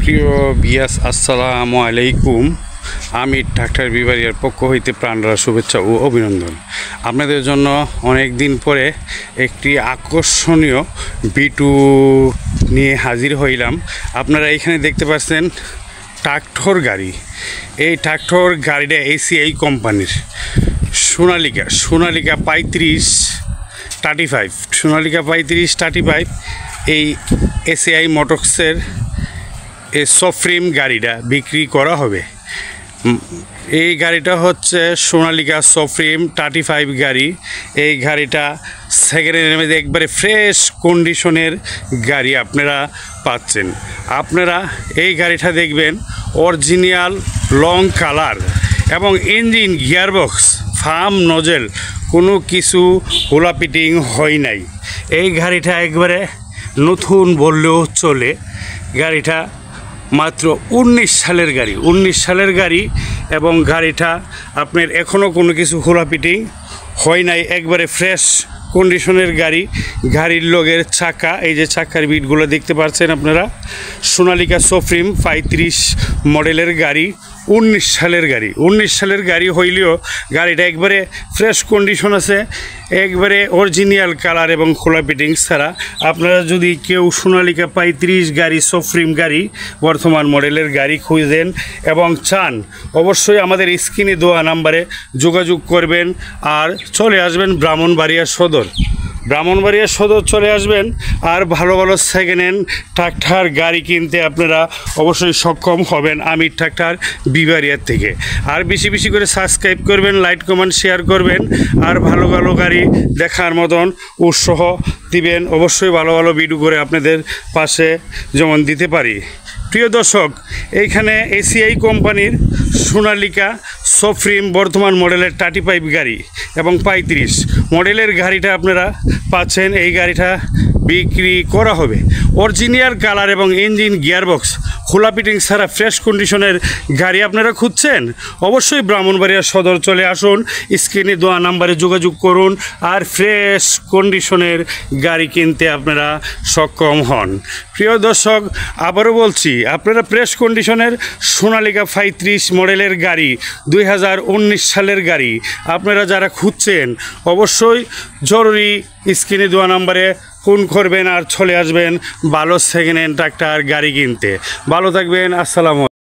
প্রিয় বিয়াস, আসসালামু আলাইকুম। আমি ট্রাক্টর বিবারিয়ার পক্ষ হইতে প্রাণরা শুভেচ্ছা ও অভিনন্দন। আপনাদের জন্য অনেক দিন পরে একটি আকর্ষণীয় বিটু নিয়ে হাজির হইলাম। আপনারা এখানে দেখতে পাচ্ছেন ট্রাক্টর গাড়ি। এই ট্রাক্টর গাড়িটা এসিআই কোম্পানির সোনালিকা 35 সোনালিকা 35 এই এসিআই মোটরসের এই সফ্রিম গাড়িটা বিক্রি করা হবে। এই গাড়িটা হচ্ছে সোনালিকা সফ্রিম 35 গাড়ি। এই গাড়িটা সেকেন্ড হ্যান্ডের মধ্যে একবারে ফ্রেশ কন্ডিশনের গাড়ি আপনারা পাচ্ছেন। আপনারা এই গাড়িটা দেখবেন অরিজিনাল লং কালার এবং ইঞ্জিন, গিয়ারবক্স, ফার্ম, নজেল কোনো কিছু হোলা পিটিং হয় নাই। এই গাড়িটা একবারে নতুন বললেও চলে। গাড়িটা মাত্র 19 সালের গাড়ি এবং গাড়িটা আপনার এখনও কোনো কিছু হোলা পিটিং হয় নাই, একবারে ফ্রেশ কন্ডিশনের গাড়ি। গাড়ির লগের চাকা, এই যে চাকার বিটগুলো দেখতে পাচ্ছেন আপনারা। সোনালিকা সফ্রিম 35 মডেলের গাড়ি, 19 সালের গাড়ি হইলেও গাড়িটা একবারে ফ্রেশ কন্ডিশন আছে, একবারে অরিজিনাল কালার এবং খোলা ফিটিংস ছাড়া। আপনারা যদি কেউ সোনালিকা 35 গাড়ি, সফ্রিম গাড়ি, বর্তমান মডেলের গাড়ি খুঁজেন এবং চান, অবশ্যই আমাদের স্ক্রিনে দেওয়া নাম্বারে যোগাযোগ করবেন আর চলে আসবেন ব্রাহ্মণবাড়িয়া সদর চলে আসবেন। আর ভালো ভালো সেকেন্ড হ্যান্ড ট্রাক্টর গাড়ি কিনতে আপনারা অবশ্যই সক্ষম হবেন আমি ট্রাক্টর বিবারিয়ার থেকে। আর বেশি বেশি করে সাবস্ক্রাইব করবেন, লাইক, কমেন্ট, শেয়ার করবেন আর ভালো ভালো গাড়ি দেখার মতন উৎসাহ দিবেন। অবশ্যই ভালো ভালো ভিডিও করে আপনাদের পাশে যেমন দিতে পারি। প্রিয় দর্শক, এইখানে এসিআই কোম্পানির সোনালিকা সফ্রিম বর্তমান মডেলের 35 গাড়ি এবং 35 মডেলের গাড়িটা আপনারা পাচ্ছেন। এই গাড়িটা বিক্রি করা হবে। অরিজিনাল কালার এবং ইঞ্জিন, গিয়ারবক্স খোলা পিটিং ছাড়া ফ্রেশ কন্ডিশনের গাড়ি আপনারা খুঁজছেন, অবশ্যই ব্রাহ্মণবাড়িয়া সদর চলে আসুন, স্ক্রিনে দেওয়া নাম্বারে যোগাযোগ করুন আর ফ্রেশ কন্ডিশনের গাড়ি কিনতে আপনারা সক্ষম হন। প্রিয় দর্শক, আবারও বলছি, আপনারা ফ্রেশ কন্ডিশনের সোনালিকা 35 মডেলের গাড়ি, 2019 সালের গাড়ি আপনারা যারা খুঁজছেন, অবশ্যই জরুরি স্ক্রিনে দেওয়া নাম্বারে ফোন করবেন আর চলে আসবেন ভালো সেকেন্ড হ্যান্ড ট্রাক্টর গাড়ি কিনতে। ভালো থাকবেন, আসসালামু।